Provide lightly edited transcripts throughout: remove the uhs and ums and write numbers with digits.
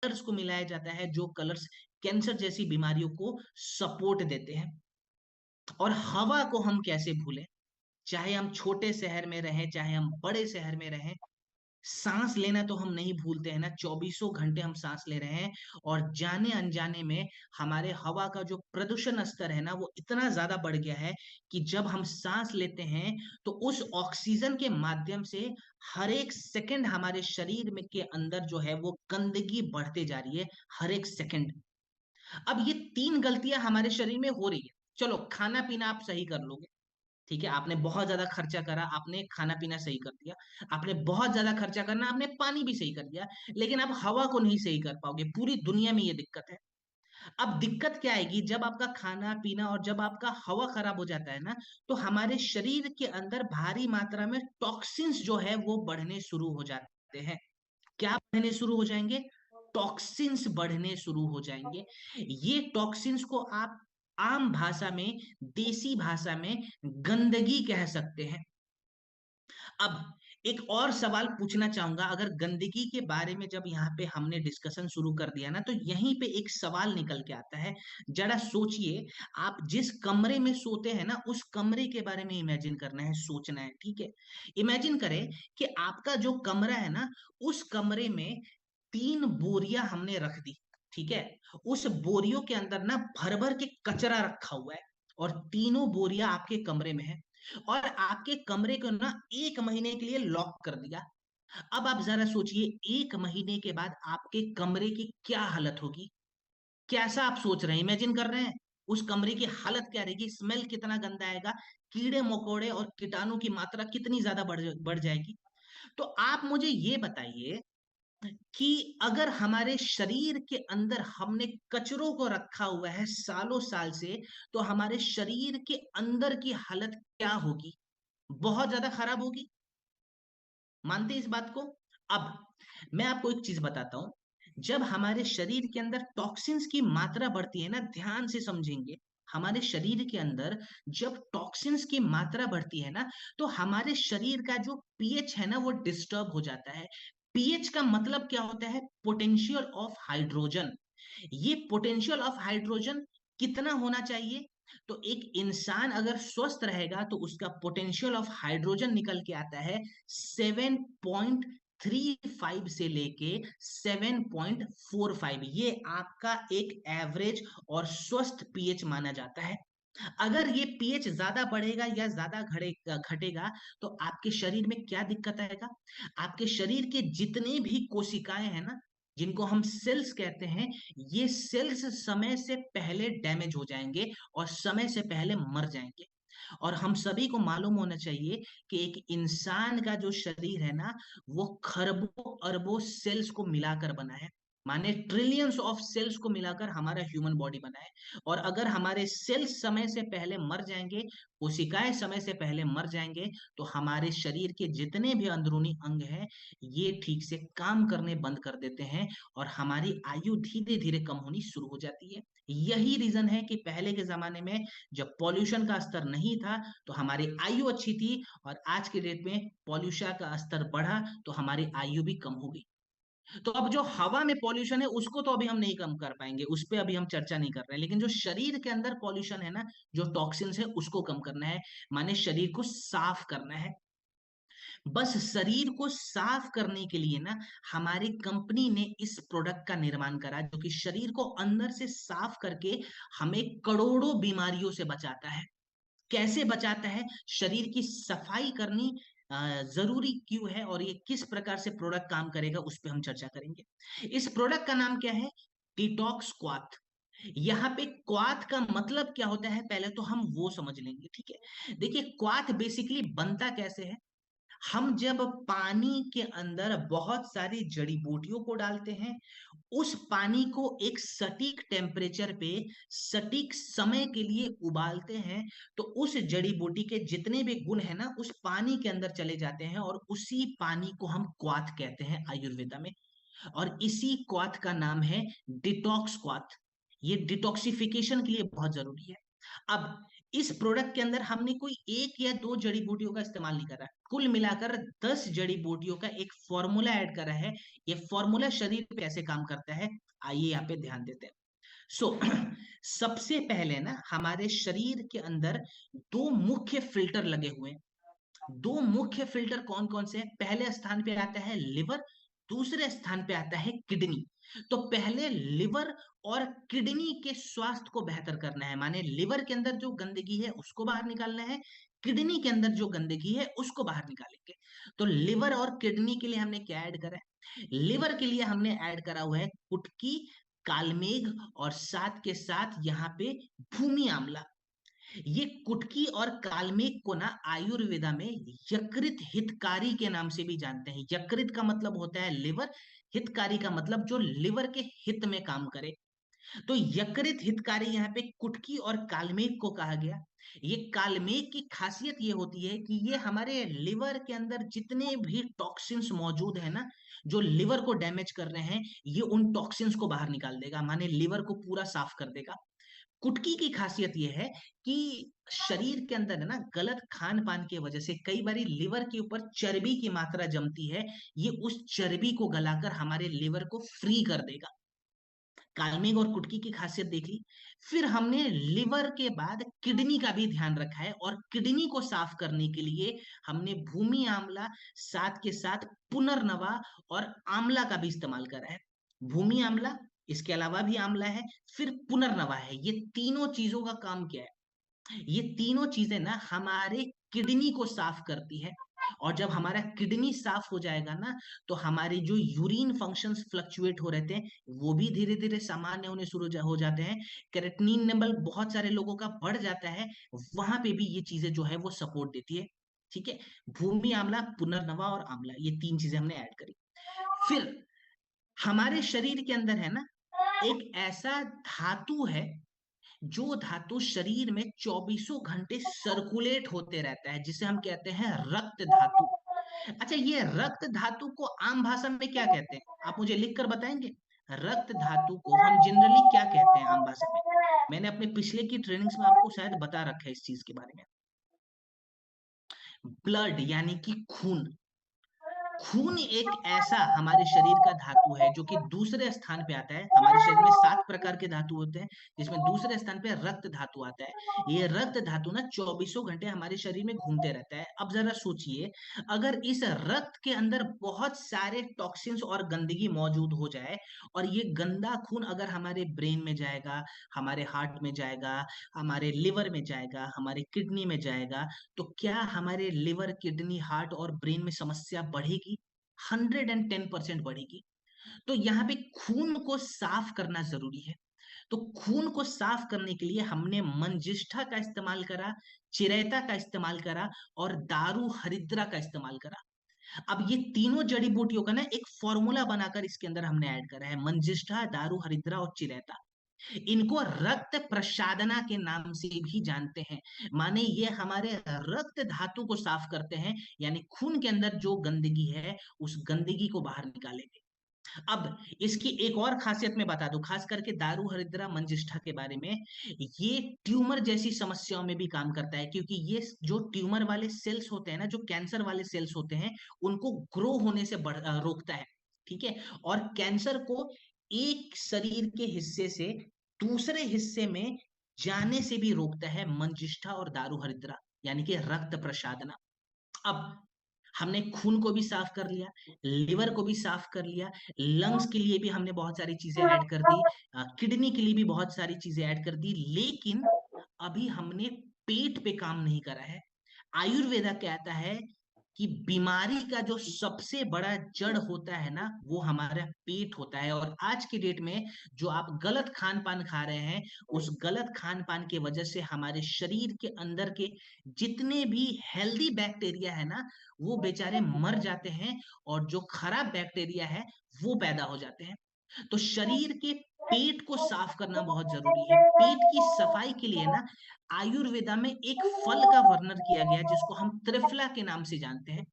Colours को मिलाया जाता है, जो कलर्स कैंसर जैसी बीमारियों को सपोर्ट देते हैं। और हवा को हम कैसे भूलें, चाहे हम छोटे शहर में रहें चाहे हम बड़े शहर में रहें, सांस लेना तो हम नहीं भूलते हैं ना, 24 घंटे हम सांस ले रहे हैं। और जाने अनजाने में हमारे हवा का जो प्रदूषण स्तर है ना, वो इतना ज्यादा बढ़ गया है कि जब हम सांस लेते हैं तो उस ऑक्सीजन के माध्यम से हर एक सेकंड हमारे शरीर में के अंदर जो है वो गंदगी बढ़ते जा रही है, हर एक सेकंड। अब ये 3 गलतियां हमारे शरीर में हो रही है। चलो खाना पीना आप सही कर लोगे, ठीक है, आपने बहुत ज्यादा खर्चा करा, आपने खाना पीना सही कर दिया। आपने बहुत ज्यादा खर्चा करना, आपने पानी भी सही कर दिया, लेकिन आप हवा को नहीं सही कर पाओगे। पूरी दुनिया में ये दिक्कत है। अब दिक्कत क्या आएगी, जब आपका खाना पीना और जब आपका हवा खराब हो जाता है ना, तो हमारे शरीर के अंदर भारी मात्रा में टॉक्सिन्स जो है वो बढ़ने शुरू हो जाते हैं। क्या बढ़ने शुरू हो जाएंगे? टॉक्सिन्स बढ़ने शुरू हो जाएंगे। ये टॉक्सिन्स को आप आम भाषा में, देसी भाषा में गंदगी कह सकते हैं। अब एक और सवाल पूछना चाहूंगा, अगर गंदगी के बारे में जब यहाँ पे हमने डिस्कशन शुरू कर दिया ना, तो यहीं पे एक सवाल निकल के आता है। जरा सोचिए, आप जिस कमरे में सोते हैं ना, उस कमरे के बारे में इमेजिन करना है, सोचना है, ठीक है। इमेजिन करें कि आपका जो कमरा है ना, उस कमरे में 3 बोरियां हमने रख दी, ठीक है। उस बोरियों के अंदर ना भर भर के कचरा रखा हुआ है, और तीनों बोरियां आपके कमरे में है, और आपके कमरे को ना 1 महीने के लिए लॉक कर दिया। अब आप जरा सोचिए, 1 महीने के बाद आपके कमरे की क्या हालत होगी? कैसा आप सोच रहे हैं, इमेजिन कर रहे हैं? उस कमरे की हालत क्या रहेगी, स्मेल कितना गंदा आएगा, कीड़े मकोड़े और कीटाणु की मात्रा कितनी ज्यादा बढ़ जाएगी। तो आप मुझे ये बताइए कि अगर हमारे शरीर के अंदर हमने कचरों को रखा हुआ है सालों साल से, तो हमारे शरीर के अंदर की हालत क्या होगी? बहुत ज्यादा खराब होगी। मानते हैं इस बात को? अब मैं आपको एक चीज बताता हूं, जब हमारे शरीर के अंदर टॉक्सिन्स की मात्रा बढ़ती है ना, ध्यान से समझेंगे, हमारे शरीर के अंदर जब टॉक्सिन्स की मात्रा बढ़ती है ना, तो हमारे शरीर का जो पीएच है ना, वो डिस्टर्ब हो जाता है। पीएच का मतलब क्या होता है? Potential of hydrogen. ये पोटेंशियल ऑफ हाइड्रोजन कितना होना चाहिए? तो एक इंसान अगर स्वस्थ रहेगा तो उसका पोटेंशियल ऑफ हाइड्रोजन निकल के आता है 7.35 से लेके 7.45। ये आपका एक एवरेज और स्वस्थ पीएच माना जाता है। अगर ये पीएच ज्यादा बढ़ेगा या ज्यादा घटेगा, तो आपके शरीर में क्या दिक्कत आएगा? आपके शरीर के जितने भी कोशिकाएं हैं ना, जिनको हम सेल्स कहते हैं, ये सेल्स समय से पहले डैमेज हो जाएंगे और समय से पहले मर जाएंगे। और हम सभी को मालूम होना चाहिए कि एक इंसान का जो शरीर है ना, वो खरबों अरबों सेल्स को मिलाकर बना है, माने ट्रिलियंस ऑफ सेल्स को मिलाकर हमारा ह्यूमन बॉडी बना है। और अगर हमारे सेल्स समय से पहले मर जाएंगे, कोशिकाएं समय से पहले मर जाएंगे, तो हमारे शरीर के जितने भी अंदरूनी अंग हैं, ये ठीक से काम करने बंद कर देते हैं, और हमारी आयु धीरे धीरे कम होनी शुरू हो जाती है। यही रीजन है कि पहले के जमाने में जब पॉल्यूशन का स्तर नहीं था, तो हमारी आयु अच्छी थी, और आज के डेट में पॉल्यूशन का स्तर बढ़ा तो हमारी आयु भी कम हो गई। तो अब जो हवा में पॉल्यूशन है उसको तो अभी हम नहीं कम कर पाएंगे, उस पर अभी हम चर्चा नहीं कर रहे हैं, लेकिन जो शरीर के अंदर पॉल्यूशन है ना, जो टॉक्सिन्स है, उसको कम करना है, माने शरीर को साफ करना है। बस शरीर को साफ करने के लिए ना, हमारी कंपनी ने इस प्रोडक्ट का निर्माण करा, जो कि शरीर को अंदर से साफ करके हमें करोड़ों बीमारियों से बचाता है। कैसे बचाता है? शरीर की सफाई करनी जरूरी क्यों है, और ये किस प्रकार से प्रोडक्ट काम करेगा, उस पर हम चर्चा करेंगे। इस प्रोडक्ट का नाम क्या है? डिटॉक्स क्वाथ। यहाँ पे क्वाथ का मतलब क्या होता है, पहले तो हम वो समझ लेंगे, ठीक है। देखिए, क्वाथ बेसिकली बनता कैसे है। हम जब पानी के अंदर बहुत सारी जड़ी बूटियों को डालते हैं, उस पानी को एक सटीक टेम्परेचर पे सटीक समय के लिए उबालते हैं, तो उस जड़ी बूटी के जितने भी गुण है ना, उस पानी के अंदर चले जाते हैं, और उसी पानी को हम क्वाथ कहते हैं आयुर्वेदा में। और इसी क्वाथ का नाम है डिटॉक्स क्वाथ। ये डिटॉक्सिफिकेशन के लिए बहुत जरूरी है। अब इस प्रोडक्ट के अंदर हमने कोई एक या दो जड़ी बूटियों का इस्तेमाल नहीं करा, कुल मिलाकर 10 जड़ी बूटियों का एक फॉर्मूला ऐड करा है। ये फॉर्मूला शरीर पे कैसे काम करता है, आइए यहाँ पे ध्यान देते हैं। सो सबसे पहले ना हमारे शरीर के अंदर दो मुख्य फिल्टर लगे हुए हैं। दो मुख्य फिल्टर कौन कौन से हैं? पहले स्थान पे आता है लिवर, दूसरे स्थान पे आता है किडनी। तो पहले लिवर और किडनी के स्वास्थ्य को बेहतर करना है, माने लिवर के अंदर जो गंदगी है उसको बाहर निकालना है, किडनी के अंदर जो गंदगी है उसको बाहर निकालेंगे। तो लिवर और किडनी के लिए हमने क्या ऐड करा है? लिवर के लिए हमने ऐड करा हुआ है कुटकी, कालमेघ और साथ के साथ यहाँ पे भूमि आंवला। ये कुटकी और काल्मेघ को ना आयुर्वेदा में यकृत हितकारी के नाम से भी जानते हैं। यकृत का मतलब होता है लिवर, हितकारी का मतलब जो लिवर के हित में काम करे। तो यकृत हितकारी यहाँ पे कुटकी और काल्मेघ को कहा गया। ये काल्मेघ की खासियत ये होती है कि ये हमारे लिवर के अंदर जितने भी टॉक्सिन्स मौजूद है ना, जो लिवर को डैमेज कर रहे हैं, ये उन टॉक्सिन्स को बाहर निकाल देगा, माने लिवर को पूरा साफ कर देगा। कुटकी की खासियत यह है कि शरीर के अंदर है ना गलत खान पान की वजह से कई बार लिवर के ऊपर चर्बी की मात्रा जमती है, ये उस चर्बी को गलाकर हमारे लिवर को फ्री कर देगा। काल्मेघ और कुटकी की खासियत देख ली। फिर हमने लिवर के बाद किडनी का भी ध्यान रखा है, और किडनी को साफ करने के लिए हमने भूमि आंवला साथ के साथ पुनर्नवा और आंवला का भी इस्तेमाल करा है। भूमि आंवला, इसके अलावा भी आंवला है, फिर पुनर्नवा है। ये तीनों चीजों का काम क्या है? ये तीनों चीजें ना हमारे किडनी को साफ करती है, और जब हमारा किडनी साफ हो जाएगा ना, तो हमारे जो यूरिन फंक्शंस फ्लक्चुएट हो रहते हैं वो भी धीरे धीरे सामान्य होने शुरू हो जाते हैं। क्रेटिनिन लेवल बहुत सारे लोगों का बढ़ जाता है, वहां पे भी ये चीजें जो है वो सपोर्ट देती है। ठीक है, भूमि आंवला, पुनर्नवा और आंवला, ये तीन चीजें हमने ऐड करी। फिर हमारे शरीर के अंदर है ना एक ऐसा धातु है, जो धातु शरीर में चौबीसों घंटे सर्कुलेट होते रहता है, जिसे हम कहते हैं रक्त धातु। अच्छा, ये रक्त धातु को आम भाषा में क्या कहते हैं, आप मुझे लिखकर बताएंगे? रक्त धातु को हम जनरली क्या कहते हैं आम भाषा में? मैंने अपने पिछले की ट्रेनिंग्स में आपको शायद बता रखा है इस चीज के बारे में। ब्लड यानी कि खून। खून एक ऐसा हमारे शरीर का धातु है जो कि दूसरे स्थान पे आता है। हमारे शरीर में 7 प्रकार के धातु होते हैं, जिसमें दूसरे स्थान पे रक्त धातु आता है। ये रक्त धातु ना चौबीसों घंटे हमारे शरीर में घूमते रहता है। अब जरा सोचिए, अगर इस रक्त के अंदर बहुत सारे टॉक्सिन्स और गंदगी मौजूद हो जाए, और ये गंदा खून अगर हमारे ब्रेन में जाएगा, हमारे हार्ट में जाएगा, हमारे लिवर में जाएगा, हमारे किडनी में जाएगा, तो क्या हमारे लिवर, किडनी, हार्ट और ब्रेन में समस्या बढ़ेगी? 110% बढ़ेगी। तो यहाँ पे खून को साफ करना जरूरी है। तो खून को साफ करने के लिए हमने मंजिष्ठा का इस्तेमाल करा, चिरैता का इस्तेमाल करा और दारू हरिद्रा का इस्तेमाल करा। अब ये तीनों जड़ी बूटियों का ना एक फॉर्मूला बनाकर इसके अंदर हमने ऐड करा है, मंजिष्ठा, दारू हरिद्रा और चिरैता। इनको रक्त प्रसादना के नाम से भी जानते हैं, माने ये हमारे रक्त धातु को साफ करते हैं, यानी खून के अंदर जो गंदगी है उस गंदगी को बाहर निकालेंगे। अब इसकी एक और खासियत मैं बता दूं, खास करके दारू हरिद्रा मंजिष्ठा के बारे में। ये ट्यूमर जैसी समस्याओं में भी काम करता है, क्योंकि ये जो ट्यूमर वाले सेल्स होते हैं ना, जो कैंसर वाले सेल्स होते हैं, उनको ग्रो होने से रोकता है। ठीक है, और कैंसर को एक शरीर के हिस्से से दूसरे हिस्से में जाने से भी रोकता है मंजिष्ठा और दारू हरिद्रा, यानी कि रक्त प्रसादना। अब हमने खून को भी साफ कर लिया, लिवर को भी साफ कर लिया, लंग्स के लिए भी हमने बहुत सारी चीजें ऐड कर दी, किडनी के लिए भी बहुत सारी चीजें ऐड कर दी, लेकिन अभी हमने पेट पे काम नहीं करा है। आयुर्वेदा कहता है कि बीमारी का जो सबसे बड़ा जड़ होता है ना, वो हमारा पेट होता है। और आज के डेट में जो आप गलत खान पान खा रहे हैं, उस गलत खान पान की वजह से हमारे शरीर के अंदर के जितने भी हेल्दी बैक्टीरिया है ना, वो बेचारे मर जाते हैं, और जो खराब बैक्टीरिया है वो पैदा हो जाते हैं। तो शरीर के पेट को साफ करना बहुत जरूरी है। पेट की सफाई के लिए ना आयुर्वेदा में एक फल का वर्णन किया गया, जिसको हम त्रिफला के नाम से जानते हैं।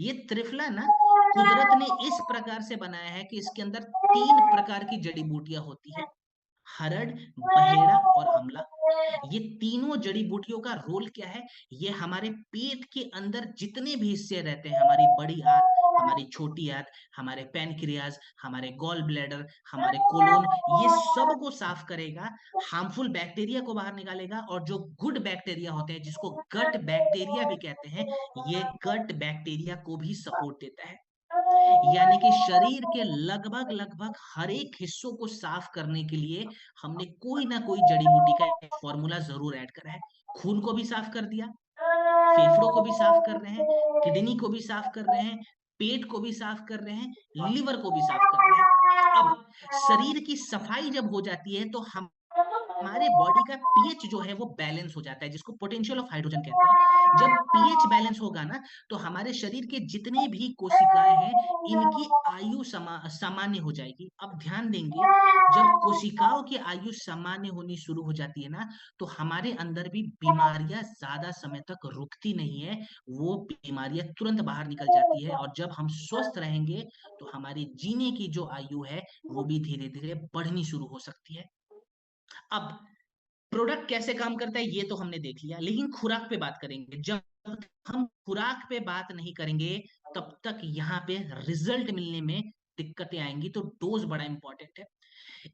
ये त्रिफला ना कुदरत ने इस प्रकार से बनाया है कि इसके अंदर 3 प्रकार की जड़ी बूटियां होती है। हरड़, बहेड़ा और आंवला, ये तीनों जड़ी बूटियों का रोल क्या है? ये हमारे पेट के अंदर जितने भी हिस्से रहते हैं, हमारी बड़ी आंत, हमारी छोटी आंत, हमारे पैनक्रियाज, हमारे गॉल ब्लैडर, हमारे कोलोन, ये सब को साफ करेगा, हार्मफुल बैक्टीरिया को बाहर निकालेगा, और जो गुड बैक्टीरिया होते हैं, जिसको गट बैक्टीरिया भी कहते हैं, ये गट बैक्टीरिया को भी सपोर्ट देता है। यानी कि शरीर के लगभग लगभग हर एक हिस्सों को साफ करने के लिए हमने कोई ना कोई जड़ी बूटी का फॉर्मूला जरूर ऐड करा है। खून को भी साफ कर दिया, फेफड़ों को भी साफ कर रहे हैं, किडनी को भी साफ कर रहे हैं, पेट को भी साफ कर रहे हैं, लिवर को भी साफ कर रहे हैं। अब शरीर की सफाई जब हो जाती है तो हम हमारे बॉडी का पीएच जो है वो बैलेंस हो जाता है, जिसको पोटेंशियल ऑफ हाइड्रोजन कहते हैं। जब पीएच बैलेंस होगा ना, तो हमारे शरीर के जितने भी कोशिकाएं हैं, इनकी आयु सामान्य हो जाएगी। अब ध्यान देंगे, जब कोशिकाओं की आयु सामान्य होनी शुरू हो जाती है ना, तो हमारे अंदर भी बीमारियां ज्यादा समय तक रुकती नहीं है, वो बीमारियां तुरंत बाहर निकल जाती है। और जब हम स्वस्थ रहेंगे, तो हमारी जीने की जो आयु है, वो भी धीरे धीरे बढ़नी शुरू हो सकती है। अब प्रोडक्ट कैसे काम करता है ये तो हमने देख लिया, लेकिन खुराक पे बात करेंगे। जब तक हम खुराक पे बात नहीं करेंगे, तब तक यहाँ पे रिजल्ट मिलने में दिक्कतें आएंगी। तो डोज बड़ा इंपॉर्टेंट है।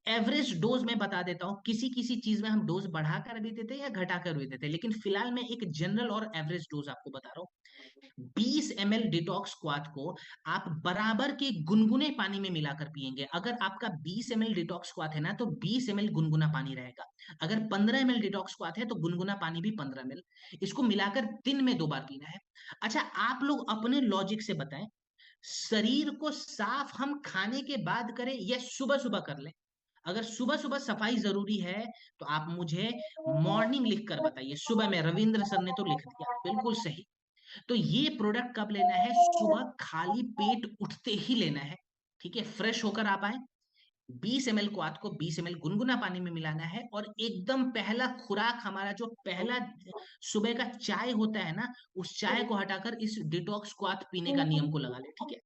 एवरेज डोज मैं बता देता हूँ, किसी किसी चीज में हम डोज बढ़ाकर भी देते हैं या घटाकर भी देते हैं, लेकिन फिलहाल मैं एक जनरल और एवरेज डोज आपको बता रहा हूँ। 20 ml डिटॉक्स क्वाथ को आप बराबर के गुनगुने पानी में मिलाकर पिएंगे। अगर आपका 20 ml डिटॉक्स क्वाथ है ना, तो 20 ml गुनगुना पानी रहेगा। अगर 15 ml डिटॉक्स क्वाथ है, तो गुनगुना पानी भी 15 ml। इसको मिलाकर दिन में 2 बार पीना है। अच्छा, आप लोग अपने लॉजिक से बताएं, शरीर को साफ हम खाने के बाद करें या सुबह सुबह कर लें? अगर सुबह सुबह सफाई जरूरी है, तो आप मुझे मॉर्निंग लिख कर बताइए। सुबह में रविंद्र सर ने तो लिख दिया, बिल्कुल सही। तो ये प्रोडक्ट कब लेना है? सुबह खाली पेट उठते ही लेना है। ठीक है, फ्रेश होकर आप आए, 20 ml क्वाथ को 20 ml गुनगुना पानी में मिलाना है, और एकदम पहला खुराक, हमारा जो पहला सुबह का चाय होता है ना, उस चाय को हटाकर इस डिटॉक्स क्वाथ पीने का नियम को लगा ले। ठीक है।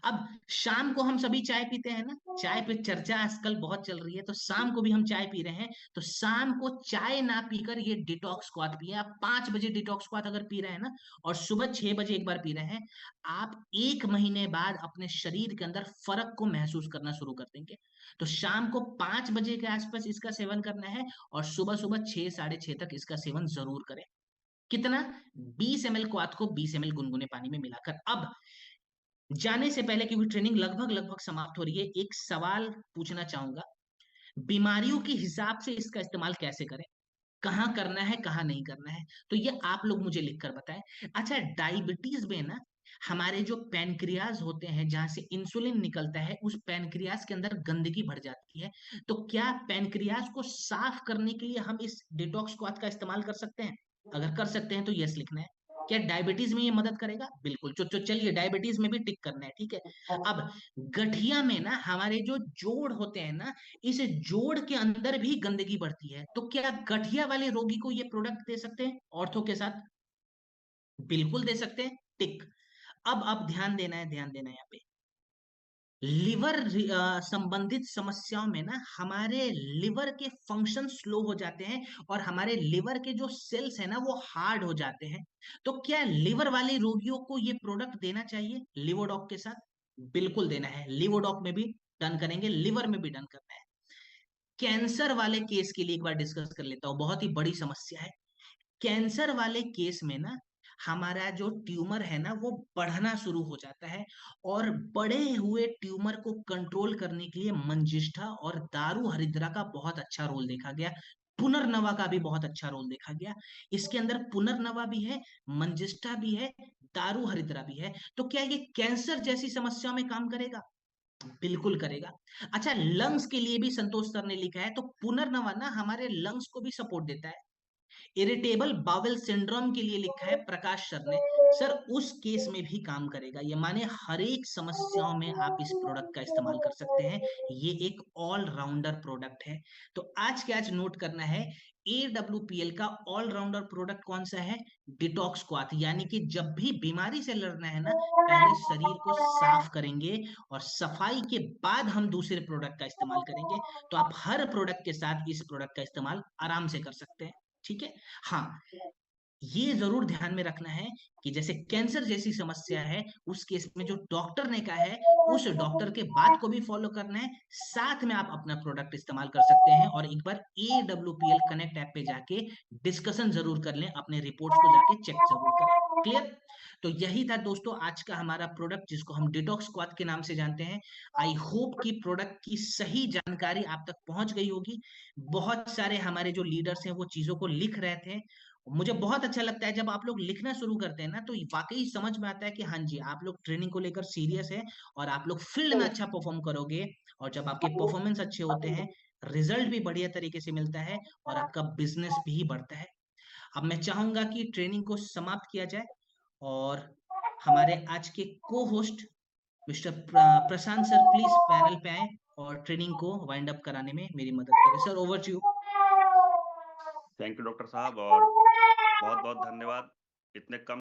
अब शाम को हम सभी चाय पीते हैं ना, चाय पे चर्चा आजकल बहुत चल रही है, तो शाम को भी हम चाय पी रहे हैं। तो शाम को चाय ना पीकर ये डिटॉक्स क्वाथ पिए। आप 5 बजे डिटॉक्स क्वाथ अगर पी रहे हैं ना, और सुबह 6 बजे एक बार पी रहे हैं, आप 1 महीने बाद अपने शरीर के अंदर फर्क को महसूस करना शुरू कर देंगे। तो शाम को 5 बजे के आसपास इसका सेवन करना है, और सुबह सुबह 6 साढ़े 6 तक इसका सेवन जरूर करें। कितना? 20 ml क्वाथ को 20 ml गुनगुने पानी में मिलाकर। अब जाने से पहले, क्योंकि ट्रेनिंग लगभग लगभग समाप्त हो रही है, एक सवाल पूछना चाहूंगा। बीमारियों के हिसाब से इसका इस्तेमाल कैसे करें? कहाँ करना है, कहाँ नहीं करना है? तो ये आप लोग मुझे लिखकर बताएं। अच्छा, डायबिटीज में ना, हमारे जो पैनक्रियाज होते हैं, जहां से इंसुलिन निकलता है, उस पैनक्रियाज के अंदर गंदगी भर जाती है। तो क्या पैनक्रियाज को साफ करने के लिए हम इस डिटॉक्स क्वाथ का इस्तेमाल कर सकते हैं? अगर कर सकते हैं तो यस लिखना है। क्या डायबिटीज में ये मदद करेगा? बिल्कुल। चलिए, डायबिटीज में भी टिक करना है। ठीक है। अब गठिया में ना, हमारे जो जोड़ होते हैं ना, इस जोड़ के अंदर भी गंदगी बढ़ती है। तो क्या गठिया वाले रोगी को ये प्रोडक्ट दे सकते हैं ऑर्थो के साथ? बिल्कुल दे सकते हैं, टिक। अब ध्यान देना है, ध्यान देना है यहाँ पे। लिवर संबंधित समस्याओं में ना, हमारे लिवर के फंक्शन स्लो हो जाते हैं, और हमारे लिवर के जो सेल्स है ना, वो हार्ड हो जाते हैं। तो क्या लिवर वाले रोगियों को ये प्रोडक्ट देना चाहिए लिवोडॉक के साथ? बिल्कुल देना है। लिवोडॉक में भी डन करेंगे, लिवर में भी डन करना है। कैंसर वाले केस के लिए एक बार डिस्कस कर लेता हूं, बहुत ही बड़ी समस्या है। कैंसर वाले केस में ना, हमारा जो ट्यूमर है ना, वो बढ़ना शुरू हो जाता है, और बड़े हुए ट्यूमर को कंट्रोल करने के लिए मंजिष्ठा और दारू हरिद्रा का बहुत अच्छा रोल देखा गया। पुनर्नवा का भी बहुत अच्छा रोल देखा गया। इसके अंदर पुनर्नवा भी है, मंजिष्ठा भी है, दारू हरिद्रा भी है। तो क्या ये कैंसर जैसी समस्याओं में काम करेगा? बिल्कुल करेगा। अच्छा, लंग्स के लिए भी संतोष सर ने लिखा है, तो पुनर्नवा ना हमारे लंग्स को भी सपोर्ट देता है। इरिटेबल बाउल सिंड्रोम के लिए लिखा है प्रकाश सर ने। सर उस केस में भी काम करेगा ये, माने हर एक समस्याओं में आप इस प्रोडक्ट का इस्तेमाल कर सकते हैं। ये एक ऑल राउंडर प्रोडक्ट है। तो आज के आज नोट करना है, AWPL का ऑल राउंडर प्रोडक्ट कौन सा है? डिटॉक्स क्वाथ। यानी कि जब भी बीमारी से लड़ना है ना, पहले शरीर को साफ करेंगे और सफाई के बाद हम दूसरे प्रोडक्ट का इस्तेमाल करेंगे। तो आप हर प्रोडक्ट के साथ इस प्रोडक्ट का इस्तेमाल आराम से कर सकते हैं। ठीक है। हाँ, ये जरूर ध्यान में रखना है कि जैसे कैंसर जैसी समस्या है, उस केस में जो डॉक्टर ने कहा है उस डॉक्टर के बात को भी फॉलो करना है, साथ में आप अपना प्रोडक्ट इस्तेमाल कर सकते हैं। और एक बार AWPL कनेक्ट ऐप पे जाके डिस्कशन जरूर कर लें, अपने रिपोर्ट्स को जाके चेक जरूर करें। क्लियर? तो यही था दोस्तों आज का हमारा प्रोडक्ट, जिसको हम डिटॉक्स क्वाथ के नाम से जानते हैं। आई होप कि प्रोडक्ट की सही जानकारी आप तक पहुंच गई होगी। बहुत सारे हमारे जो लीडर्स हैं वो चीजों को लिख रहे थे। मुझे बहुत अच्छा लगता है जब आप लोग लिखना शुरू करते हैं ना, तो वाकई समझ में आता है कि हाँ जी, आप लोग ट्रेनिंग को लेकर सीरियस है और आप लोग फील्ड में अच्छा परफॉर्म करोगे। और जब आपके परफॉर्मेंस अच्छे होते हैं, रिजल्ट भी बढ़िया तरीके से मिलता है और आपका बिजनेस भी बढ़ता है। अब मैं चाहूंगा कि ट्रेनिंग को समाप्त किया जाए और हमारे आज के को host mister Prashant sir please panel पे आए और ट्रेनिंग को वाइंड अप कराने में मेरी मदद करें। Sir over to you. Thank you doctor साहब, और बहुत बहुत धन्यवाद इतने कम